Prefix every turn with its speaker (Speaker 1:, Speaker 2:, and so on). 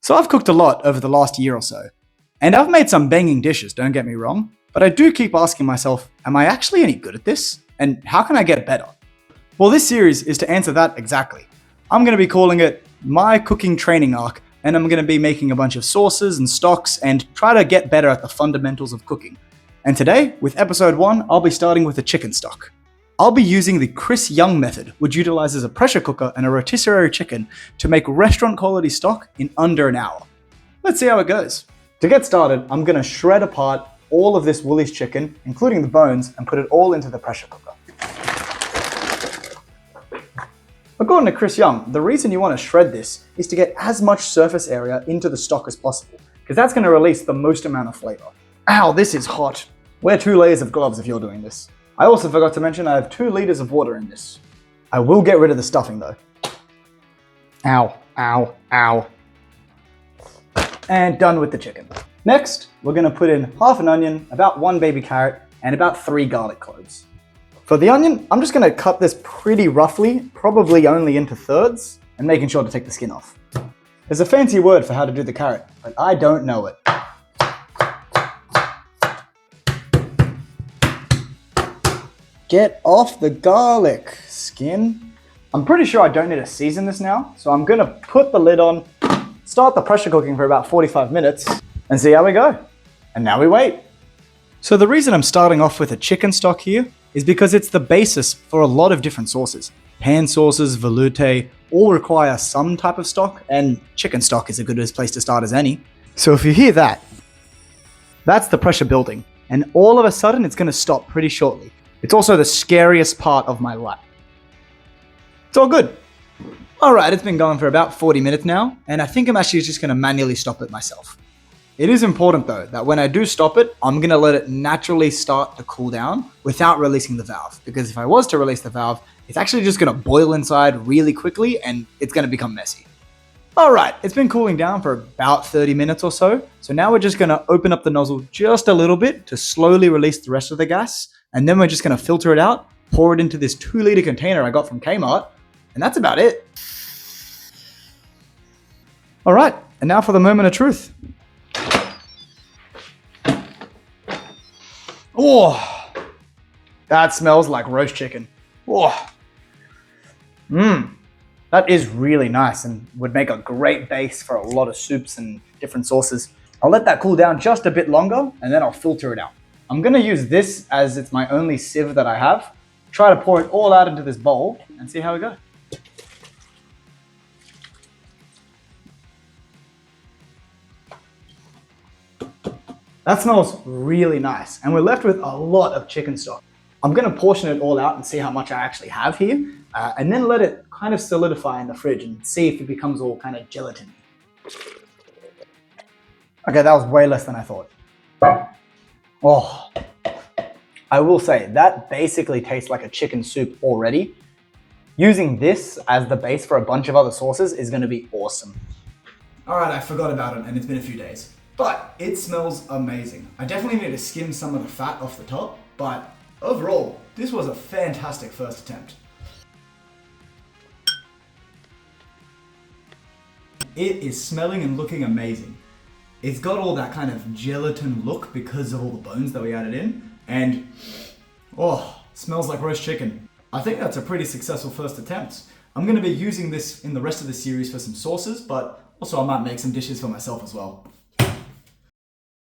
Speaker 1: So I've cooked a lot over the last year or so, and I've made some banging dishes, don't get me wrong, but I do keep asking myself, am I actually any good at this? And how can I get better? Well, this series is to answer that exactly. I'm going to be calling it My Cooking Training Arc, and I'm going to be making a bunch of sauces and stocks and try to get better at the fundamentals of cooking. And today, with episode 1, I'll be starting with a chicken stock. I'll be using the Chris Young method, which utilizes a pressure cooker and a rotisserie chicken to make restaurant quality stock in under an hour. Let's see how it goes. To get started, I'm going to shred apart all of this Woolies chicken, including the bones, and put it all into the pressure cooker. According to Chris Young, the reason you want to shred this is to get as much surface area into the stock as possible, because that's going to release the most amount of flavor. Ow, this is hot. Wear 2 layers of gloves if you're doing this. I also forgot to mention I have 2 liters of water in this. I will get rid of the stuffing though. Ow, ow, ow. And done with the chicken. Next, we're going to put in half an onion, about 1 baby carrot, and about 3 garlic cloves. For the onion, I'm just going to cut this pretty roughly, probably only into thirds, and making sure to take the skin off. There's a fancy word for how to do the carrot, but I don't know it. Get off the garlic skin. I'm pretty sure I don't need to season this now, so I'm gonna put the lid on, start the pressure cooking for about 45 minutes, and see how we go. And now we wait. So the reason I'm starting off with a chicken stock here is because it's the basis for a lot of different sauces. Pan sauces, velouté, all require some type of stock, and chicken stock is a good place to start as any. So if you hear that, that's the pressure building, and all of a sudden it's gonna stop pretty shortly. It's also the scariest part of my life. It's all good. All right, it's been going for about 40 minutes now, and I think I'm actually just gonna manually stop it myself. It is important though, that when I do stop it, I'm gonna let it naturally start to cool down without releasing the valve. Because if I was to release the valve, it's actually just gonna boil inside really quickly and it's gonna become messy. All right, it's been cooling down for about 30 minutes or so. So now we're just gonna open up the nozzle just a little bit to slowly release the rest of the gas. And then we're just gonna filter it out, pour it into this 2-liter container I got from Kmart, and that's about it. All right, and now for the moment of truth. Oh, that smells like roast chicken. Oh, that is really nice and would make a great base for a lot of soups and different sauces. I'll let that cool down just a bit longer, and then I'll filter it out. I'm gonna use this as it's my only sieve that I have. Try to pour it all out into this bowl and see how we go. That smells really nice, and we're left with a lot of chicken stock. I'm gonna portion it all out and see how much I actually have here, and then let it kind of solidify in the fridge and see if it becomes all kind of gelatin-y. Okay, that was way less than I thought. Oh, I will say that basically tastes like a chicken soup already. Using this as the base for a bunch of other sauces is gonna be awesome. All right, I forgot about it and it's been a few days, but it smells amazing. I definitely need to skim some of the fat off the top, but overall, this was a fantastic first attempt. It is smelling and looking amazing. It's got all that kind of gelatin look because of all the bones that we added in, and smells like roast chicken. I think that's a pretty successful first attempt. I'm gonna be using this in the rest of the series for some sauces, but also I might make some dishes for myself as well.